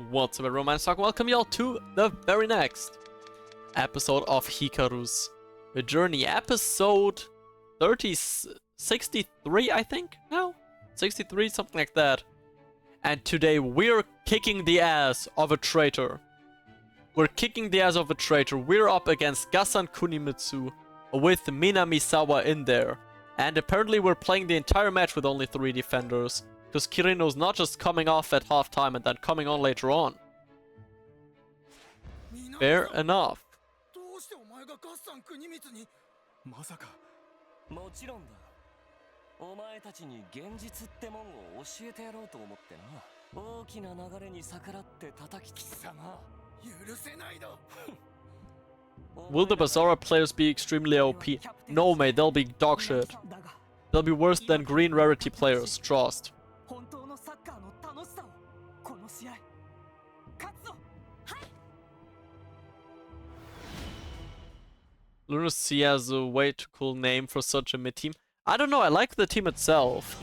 What's up everyone, and welcome y'all to the very next episode of HIKARUS The Journey, episode 63 I think? No? 63, something like that. And today we're kicking the ass of a traitor. We're kicking the ass of a traitor. We're up against Gasan Kunimitsu with Minamisawa in there. And apparently we're playing the entire match with only 3 defenders. Because Kirino's not just coming off at halftime and then coming on later on. Fair enough. Will the Basara players be extremely OP? No mate, they'll be dog shit. They'll be worse than green rarity players, trust. Lunacy has a way too cool name for such a mid-team. I don't know, I like the team itself.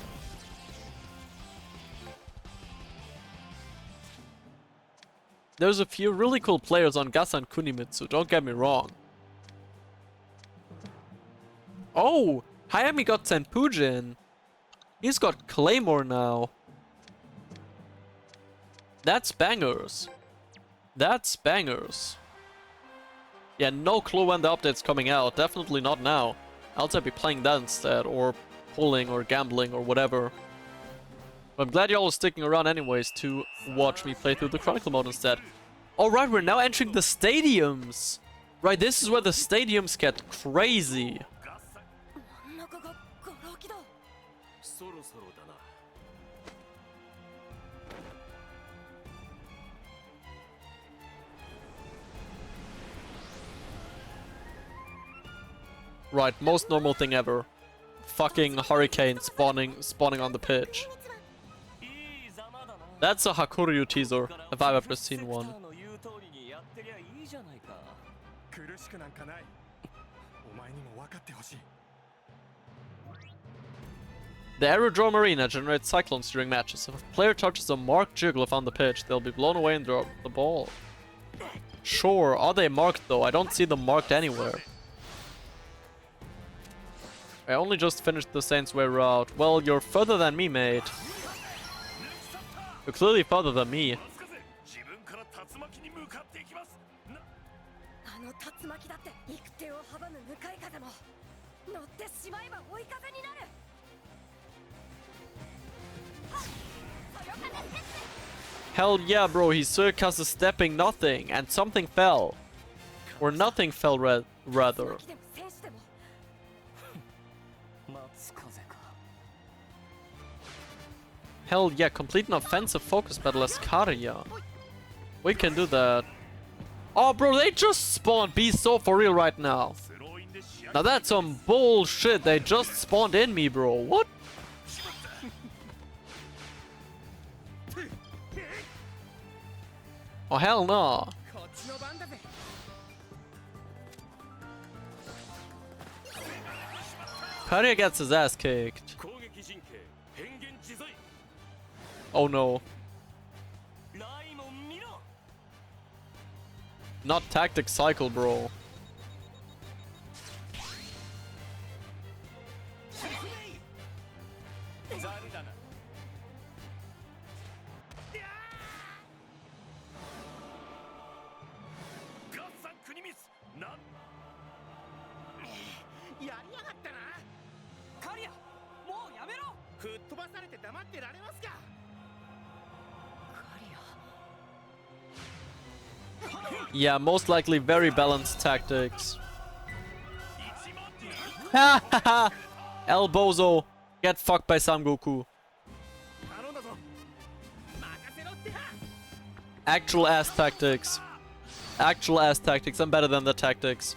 There's a few really cool players on Gasan Kunimitsu, don't get me wrong. Oh! Hayami got Senpujin. He's got Claymore now. That's bangers. That's bangers. Yeah, no clue when the update's coming out. Definitely not now. Else I'd be playing that instead, or pulling, or gambling, or whatever. But I'm glad y'all are sticking around anyways to watch me play through the Chronicle mode instead. Alright, we're now entering the stadiums. Right, this is where the stadiums get crazy. Right, most normal thing ever. Fucking hurricane spawning on the pitch. That's a Hakuryu teaser, if I've ever seen one. The Aerodrome Arena generates cyclones during matches. If a player touches a marked Jigglypuff on the pitch, they'll be blown away and drop the ball. Sure, are they marked though? I don't see them marked anywhere. I only just finished the Saints Way route. Well, you're further than me, mate. You're clearly further than me. Hell yeah, bro, he circus is stepping nothing, and something fell. Or nothing fell, rather. Hell yeah, complete an offensive focus battle as Karya. We can do that. Oh bro, they just spawned. Be so for real right now. Now that's some bullshit. They just spawned in me, bro. What? Oh hell no. Karya gets his ass kicked. Oh no. Not tactic cycle, bro. Yeah, most likely very balanced tactics. Ha ha ha! El Bozo, get fucked by Samgoku. Actual ass tactics. Actual ass tactics. I'm better than the tactics.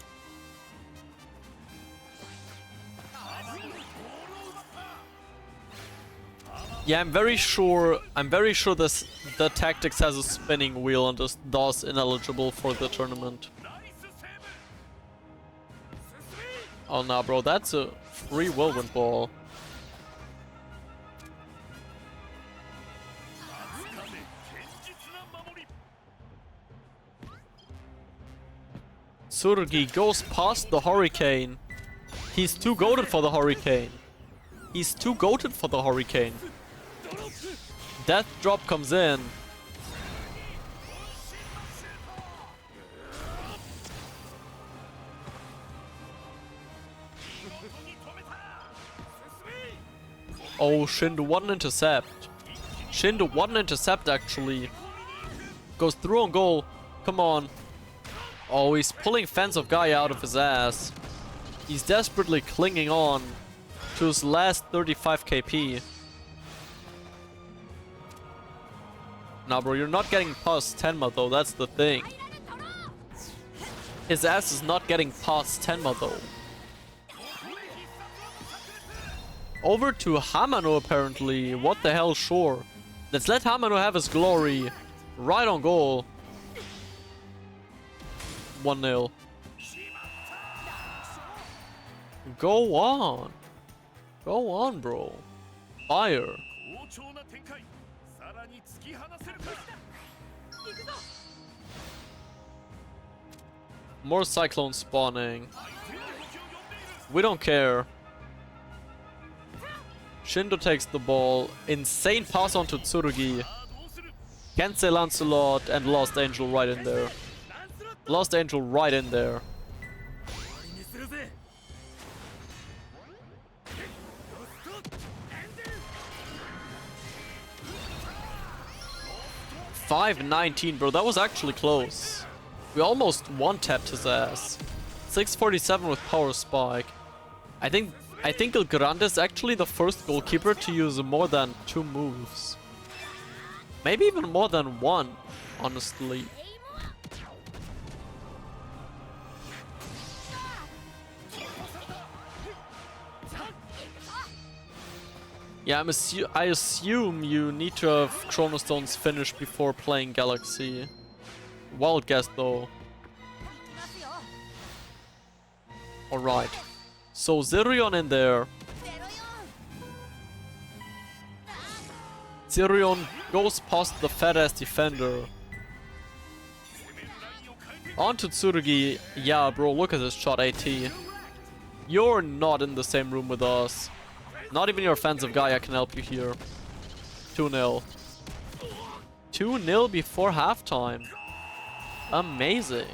Yeah, I'm very sure this the tactics has a spinning wheel and is thus ineligible for the tournament. Oh nah bro, that's a free whirlwind ball. Tsurugi goes past the Hurricane. He's too goated for the Hurricane. He's too goated for the Hurricane. Death Drop comes in. Oh, Shindo, what an intercept. Shindo, what an intercept actually. Goes through on goal. Come on. Oh, he's pulling Fence of Gaia out of his ass. He's desperately clinging on to his last 35 KP. Nah, bro, you're not getting past Tenma though, that's the thing. His ass is not getting past Tenma though. Over to Hamano apparently. What the hell, sure. Let's let Hamano have his glory. Right on goal. 1-0. Go on. Go on, bro. Fire. More cyclones spawning. We don't care. Shindo takes the ball. Insane pass on to Tsurugi. Kensei Lancelot and Lost Angel right in there. Lost Angel right in there. $5.19, bro. That was actually close. We almost one-tapped his ass. 647 with Power Spike. I think El Grande is actually the first goalkeeper to use more than 2 moves. Maybe even more than 1, honestly. Yeah, I assume you need to have Chrono Stones finished before playing Galaxy. Wild guess though. Alright. So Zirion in there. Zirion goes past the fat ass defender. On to Tsurugi. Yeah, bro, look at this shot, AT. You're not in the same room with us. Not even your fans of Gaia can help you here. 2-0. 2-0 before halftime. Amazing.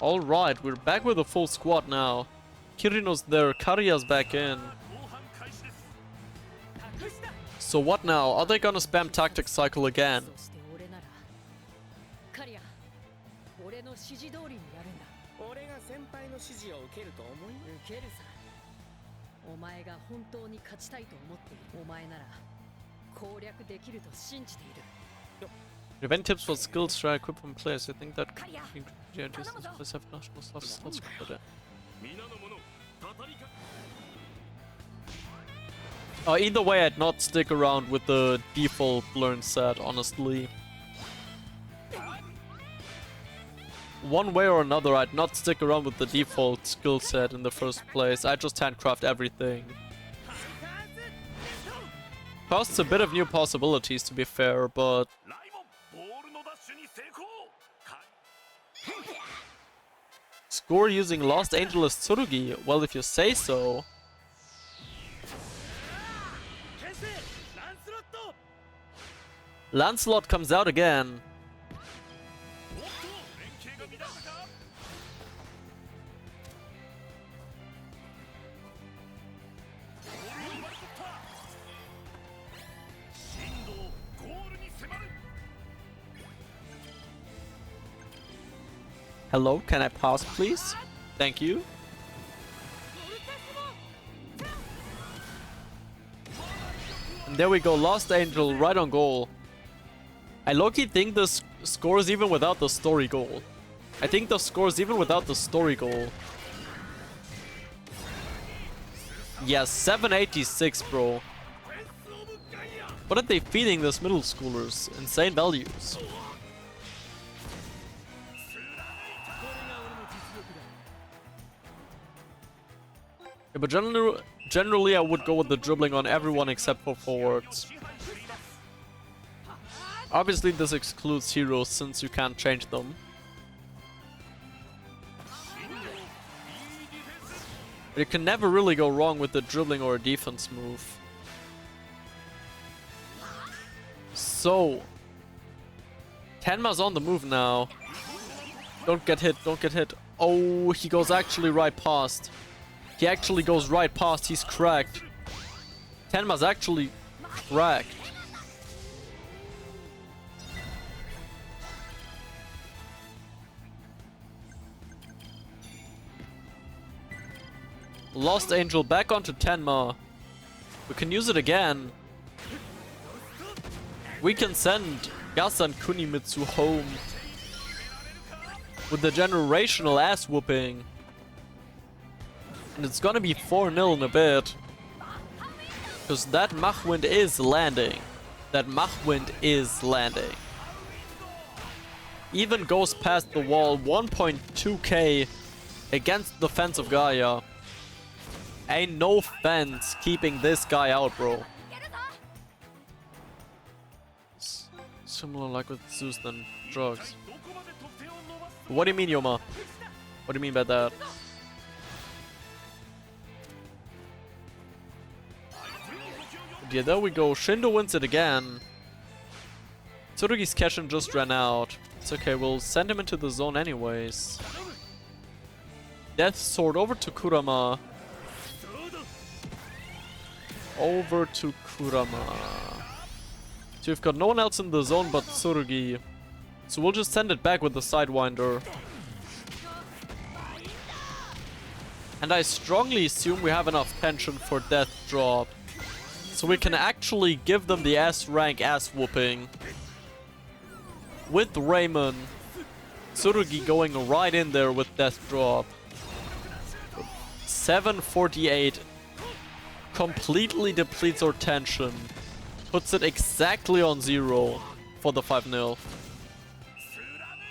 Alright, we're back with a full squad now. Kirino's there, Karia's back in. So what now? Are they gonna spam tactic cycle again? Event tips for skills try equipment players. I think that yeah, just have national slots for that. Either way, I'd not stick around with the default learn set, honestly. One way or another, I'd not stick around with the default skill set in the first place. I'd just handcraft everything. Costs a bit of new possibilities, to be fair, but score using Lost Angel as Tsurugi? Well, if you say so. Lancelot comes out again. Hello, can I pass, please? Thank you. And there we go, Lost Angel right on goal. I low-key think this scores even without the story goal. I think the scores even without the story goal. Yeah, 786, bro. What are they feeding those middle schoolers? Insane values. Yeah, but generally I would go with the dribbling on everyone except for forwards. Obviously this excludes heroes since you can't change them. But you can never really go wrong with the dribbling or a defense move. So, Tenma's on the move now. Don't get hit, don't get hit. Oh, he goes actually right past. He actually goes right past, he's cracked. Tenma's actually cracked. Lost Angel back onto Tenma. We can use it again. We can send Gasan Kunimitsu home with the generational ass whooping. And it's gonna be 4-0 in a bit. Because that Machwind is landing. That Machwind is landing. Even goes past the wall, 1.2k against the fence of Gaia. Ain't no fence keeping this guy out, bro. Similar like with Zeus than drugs. What do you mean, Yoma? What do you mean by that? Yeah, there we go. Shindo wins it again. Tsurugi's Keshin just ran out. It's okay, we'll send him into the zone anyways. Death Sword over to Kurama. Over to Kurama. So we've got no one else in the zone but Tsurugi. So we'll just send it back with the Sidewinder. And I strongly assume we have enough tension for Death Drop. So we can actually give them the S-rank ass whooping. With Raymond. Tsurugi going right in there with Death Drop. 748. Completely depletes our tension. Puts it exactly on 0 for the 5-0.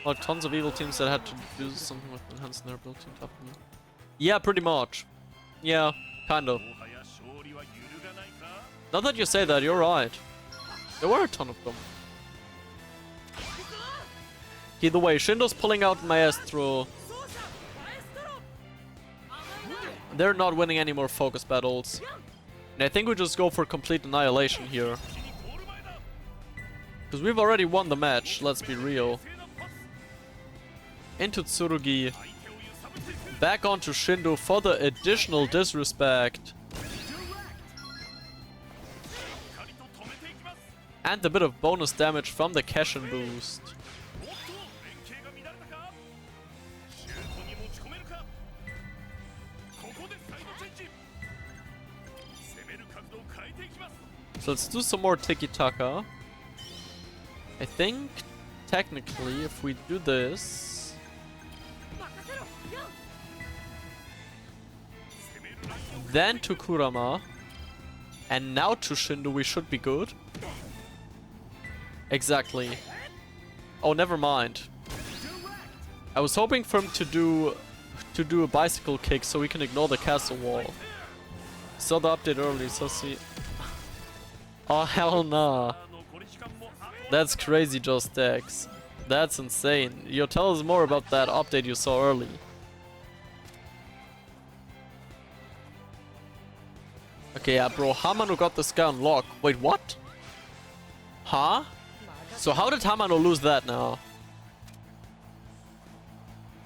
Well, tons of evil teams that had to do something with enhancing their ability to top them. Yeah, pretty much. Yeah, kind of. Now that you say that, you're right. There were a ton of them. Either way, Shindo's pulling out Maestro. They're not winning any more focus battles. And I think we just go for complete annihilation here. Because we've already won the match, let's be real. Into Tsurugi. Back onto Shindo for the additional disrespect. And a bit of bonus damage from the Keshin boost. So let's do some more tiki-taka. I think, technically, if we do this... Then to Kurama. And now to Shindo, we should be good. Exactly. Oh, never mind. I was hoping for him to do a bicycle kick so we can ignore the castle wall. Saw the update early, so see... Oh, hell nah. That's crazy, Just X. That's insane. Yo, tell us more about that update you saw early. Okay, yeah, bro. Hamano got this guy on lock. Wait, what? Huh? So how did Hamano lose that now?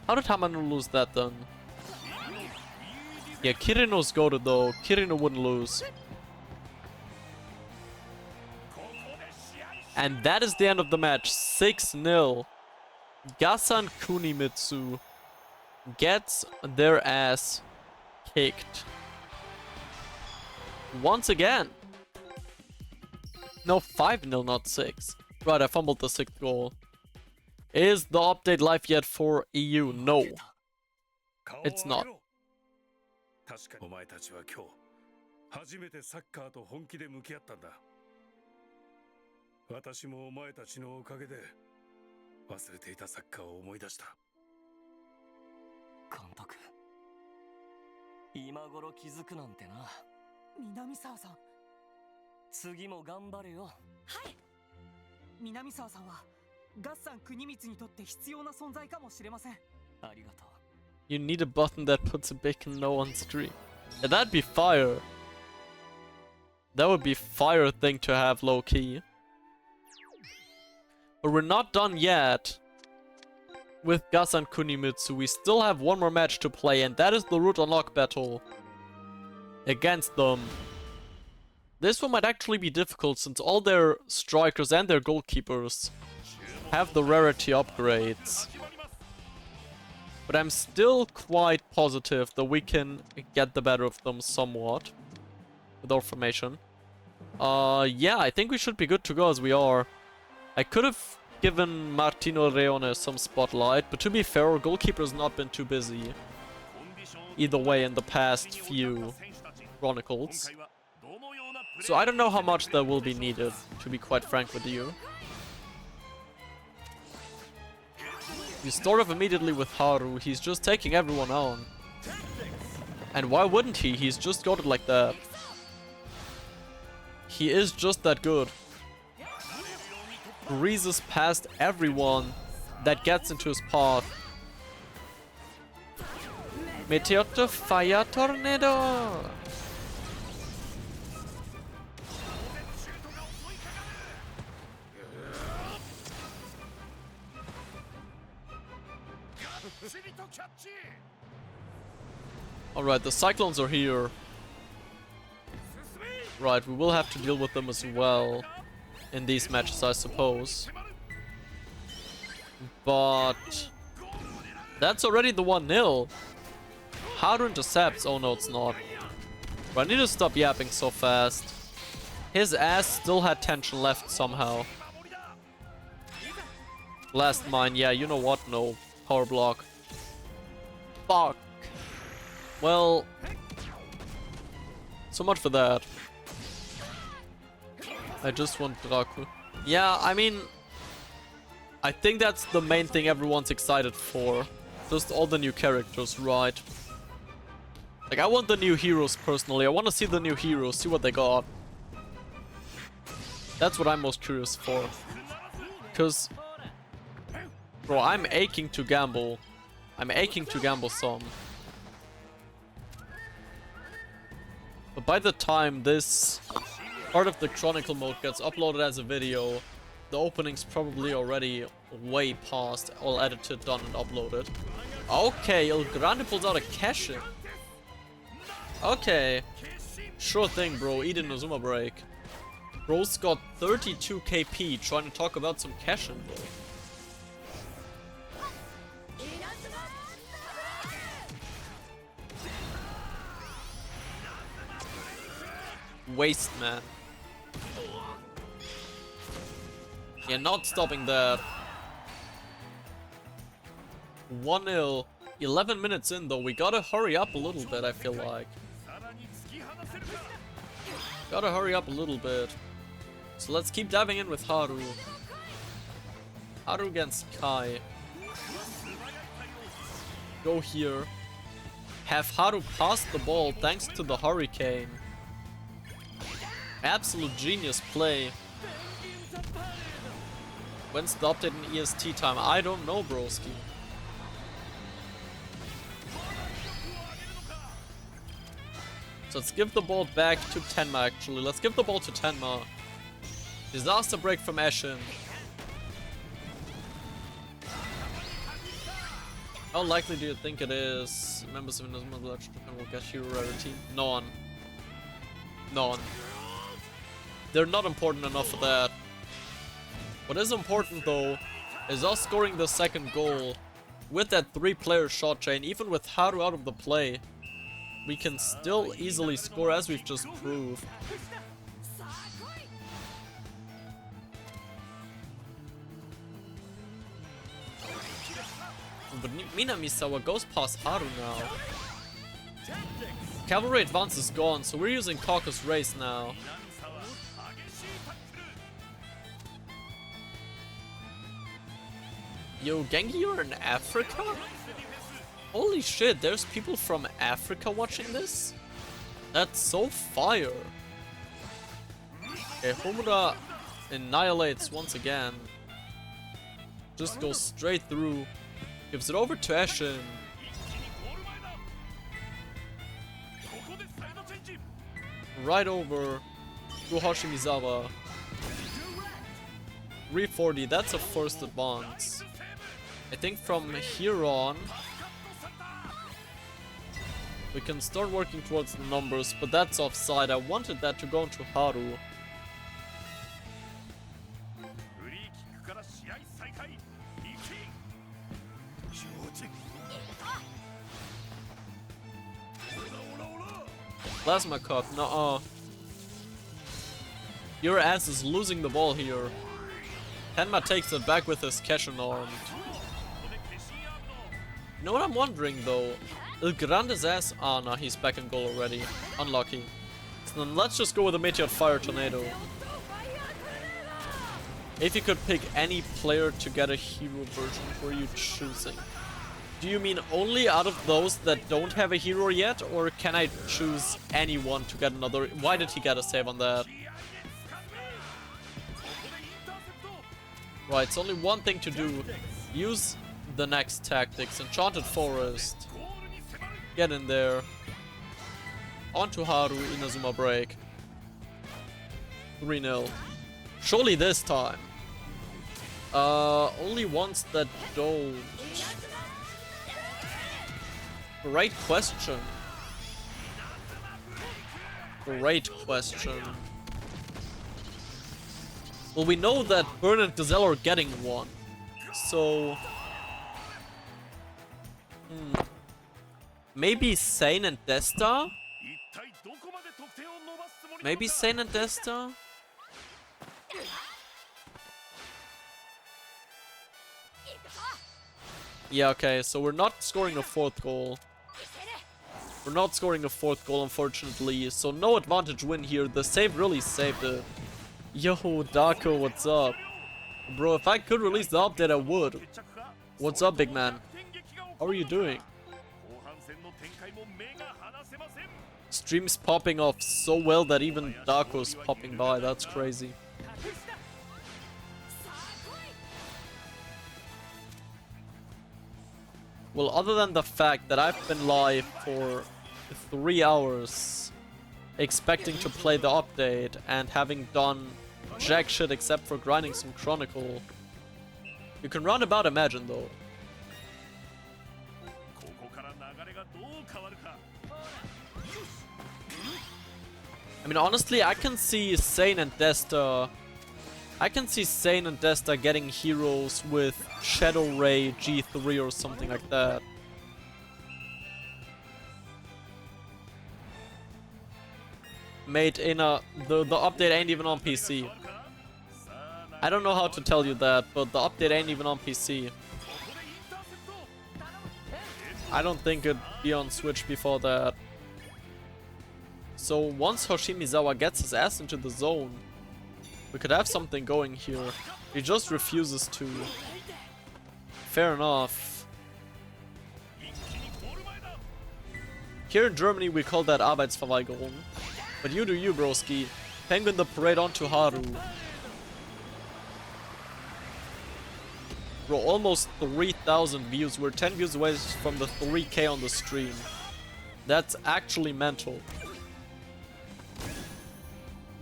How did Hamano lose that then? Yeah, Kirino's goated though. Kirino wouldn't lose. And that is the end of the match. 6-0. Gasan Kunimitsu gets their ass kicked. Once again. No, 5-0, not 6. Right, I fumbled the 6th goal. Is the update live yet for EU? No. It's not. 初めてサッカーと本気で向き合ったんだ。私もお前たちのおかげで忘れていたサッカーを思い出した。監督、今頃気づくなんてな。南沢さん。次も頑張れよ。はい。南沢さんはガッサン国光にとって必要な存在かもしれません。ありがとう。 You need a button that puts a big no on stream. Yeah, that'd be fire. That would be fire thing to have low key. But we're not done yet with Gas and Kunimitsu. We still have one more match to play, and that is the Root Unlock battle against them. This one might actually be difficult since all their strikers and their goalkeepers have the rarity upgrades. But I'm still quite positive that we can get the better of them somewhat with our formation. Yeah, I think we should be good to go as we are. I could have given Martino Reone some spotlight, but to be fair, our goalkeeper's not been too busy either way in the past few Chronicles. So I don't know how much that will be needed, to be quite frank with you. You start off immediately with Haru, he's just taking everyone on. And why wouldn't he? He's just got it like that. He is just that good. Breezes past everyone that gets into his path. Meteor to Fire Tornado! Alright, the Cyclones are here. Right, we will have to deal with them as well in these matches, I suppose. But that's already the 1-0. Haru intercepts. Oh no, it's not. But I need to stop yapping so fast. His ass still had tension left somehow. Last mine, yeah, you know what? No. Power block. Fuck. Well, so much for that. I just want Draku. Yeah, I mean, I think that's the main thing everyone's excited for. Just all the new characters, right? Like, I want the new heroes personally. I want to see the new heroes, see what they got. That's what I'm most curious for. Because, bro, I'm aching to gamble. I'm aching to gamble some. But by the time this part of the Chronicle mode gets uploaded as a video, the opening's probably already way past, all edited, done, and uploaded. Okay, El Grande pulls out a cash-in. Okay. Sure thing, bro. Eat an Inazuma break. Bro's got 32 KP trying to talk about some cash-in, bro. Waste, man. Yeah, not stopping that. 1-0. 11 minutes in, though. We gotta hurry up a little bit, I feel like. Gotta hurry up a little bit. So let's keep diving in with Haru. Haru against Kai. Go here. Have Haru pass the ball thanks to the Hurricane. Absolute genius play. When's the update in EST time? I don't know, broski. So let's give the ball back to Tenma, actually. Let's give the ball to Tenma. Disaster break from Ashen. How likely do you think it is? Members of Inazuma will get hero rarity? None. None. They're not important enough for that. What is important though is us scoring the second goal with that 3-player shot chain. Even with Haru out of the play, we can still easily score, as we've just proved. But Minamisawa goes past Haru now. Cavalry advance is gone, so we're using Caucus Race now. Yo, Genki, you're in Africa? Holy shit, there's people from Africa watching this? That's so fire. Okay, Homura annihilates once again. Just goes straight through. Gives it over to Eshin. Right over to Hoshimizawa. 340, that's a first advance. I think from here on we can start working towards the numbers, but that's offside. I wanted that to go into Haru. Plasma Cup, nuh-uh. Your ass is losing the ball here. Tenma takes it back with his Keshin armed. You know what I'm wondering though? El Grande's ass. Ah, no, he's back in goal already. Unlucky. So then let's just go with a Meteor Fire Tornado. If you could pick any player to get a hero version, who are you choosing? Do you mean only out of those that don't have a hero yet? Or can I choose anyone to get another? Why did he get a save on that? Right, it's only one thing to do. Use the next tactics. Enchanted Forest. Get in there. Onto Haru, Inazuma break. 3-0. Surely this time. Only ones that don't. Great question. Great question. Well, we know that Burn and Gazelle are getting one. So... maybe Sane and Desta? Maybe Sane and Desta? Yeah, okay, so we're not scoring a fourth goal. We're not scoring a fourth goal, unfortunately. So no advantage win here. The save really saved it. Yo, Dako, what's up? Bro, if I could release the update, I would. What's up, big man? How are you doing? Stream's popping off so well that even Dako's popping by. That's crazy. Well, other than the fact that I've been live for 3 hours expecting to play the update and having done jack shit except for grinding some Chronicle, you can roundabout imagine though. I mean, honestly, I can see Sane and Desta getting heroes with Shadow Ray G3 or something like that. Mate, the update ain't even on PC. I don't know how to tell you that, but the update ain't even on PC. I don't think it'd be on Switch before that. So once Hoshimizawa gets his ass into the zone, we could have something going here. He just refuses to. Fair enough. Here in Germany we call that Arbeitsverweigerung. But you do you, broski. Penguin the parade onto Haru. Bro, almost 3,000 views. We're 10 views away from the 3K on the stream. That's actually mental.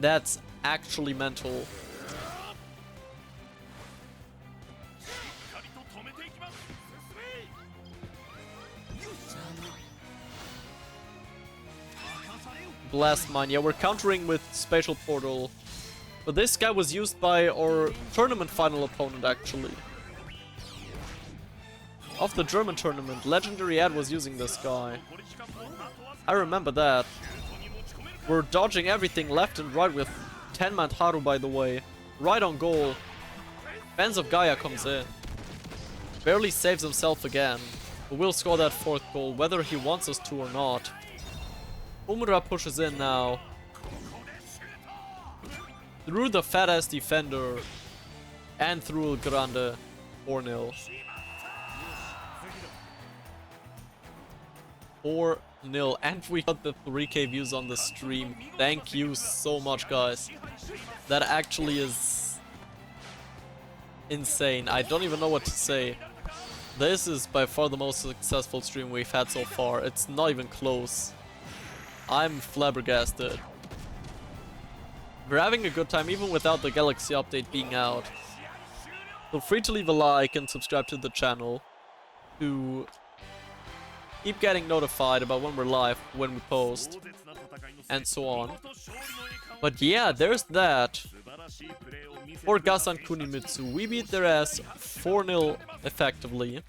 That's actually mental. Blast Mine. Yeah, we're countering with Spatial Portal. But this guy was used by our tournament final opponent, actually. Of the German tournament, Legendary Ad was using this guy. I remember that. We're dodging everything left and right with Tenma and Haru, by the way. Right on goal. Fans of Gaia comes in. Barely saves himself again. But we'll score that fourth goal, whether he wants us to or not. Umura pushes in now. Through the fat ass defender. And through El Grande. 4-0. 4-0. And we got the 3K views on the stream. Thank you so much, guys. That actually is insane. I don't even know what to say. This is by far the most successful stream we've had so far. It's not even close. I'm flabbergasted. We're having a good time even without the Galaxy update being out. Feel free to leave a like and subscribe to the channel to keep getting notified about when we're live, when we post, and so on. But yeah, there's that. For Gasan Kunimitsu, we beat their ass 4-0 effectively.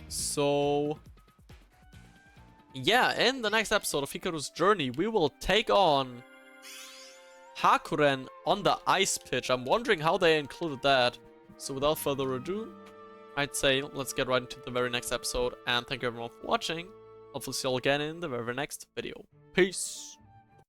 So yeah, in the next episode of Hikaru's Journey, we will take on Hakuren on the ice pitch. I'm wondering how they included that. So without further ado, I'd say let's get right into the very next episode. And thank you everyone for watching. Hopefully see you all again in the very next video. Peace!